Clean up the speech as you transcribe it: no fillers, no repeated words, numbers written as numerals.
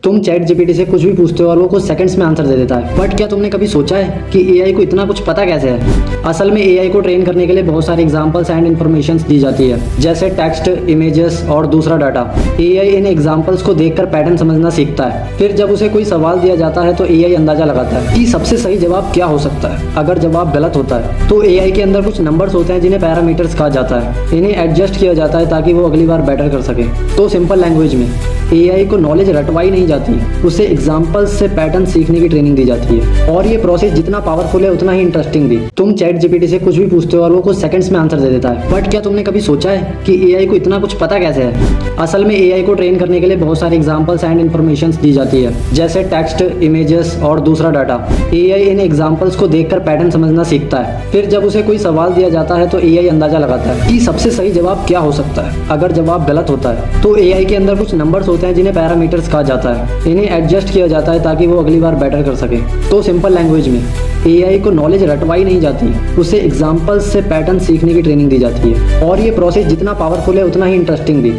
तुम chat GPT से कुछ भी पूछते हो और वो कुछ सेकंड्स में आंसर दे देता है। बट क्या तुमने कभी सोचा है कि एआई को इतना कुछ पता कैसे है? असल में एआई को ट्रेन करने के लिए बहुत सारी एग्जांपल्स एंड इन्फॉर्मेशन दी जाती है, जैसे टेक्स्ट, इमेजेस और दूसरा डाटा। एआई इन एग्जांपल्स को देखकर पैटर्न समझना सीखता है। फिर जब उसे कोई सवाल दिया जाता है तो एआई अंदाजा लगाता है कि सबसे सही जवाब क्या हो सकता है। अगर जवाब गलत होता है तो एआई के अंदर कुछ नंबर्स होते हैं जिन्हें पैरामीटर्स कहा जाता है। इन्हें एडजस्ट किया जाता है ताकि वो अगली बार बेटर कर सके। तो सिंपल लैंग्वेज में एआई को नॉलेज रटवाई नहीं जाती, उसे एग्जांपल्स से पैटर्न सीखने की ट्रेनिंग दी जाती है। और ये प्रोसेस जितना पावरफुल है उतना ही इंटरेस्टिंग भी। तुम चैट जीपीटी से कुछ भी पूछते हो और वो कुछ सेकंड्स में आंसर दे देता है। बट क्या तुमने कभी सोचा है कि एआई को इतना कुछ पता कैसे है? असल में एआई को ट्रेन करने के लिए बहुत सारी एग्जांपल्स एंड इन्फॉर्मेशन दी जाती है, जैसे टेक्स्ट, इमेजेस और दूसरा डाटा। एआई इन एग्जांपल्स को देखकर पैटर्न समझना सीखता है। फिर जब उसे कोई सवाल दिया जाता है तो एआई अंदाजा लगाता है कि सबसे सही जवाब क्या हो सकता है। अगर जवाब गलत होता है तो एआई के अंदर कुछ नंबर्स होते हैं जिन्हें पैरामीटर्स कहा जाता है। इन्हें एडजस्ट किया जाता है ताकि वो अगली बार बेटर कर सके। तो सिंपल लैंग्वेज में एआई को नॉलेज रटवाई नहीं जाती, उसे एग्जांपल्स से पैटर्न सीखने की ट्रेनिंग दी जाती है। और ये प्रोसेस जितना पावरफुल है उतना ही इंटरेस्टिंग भी।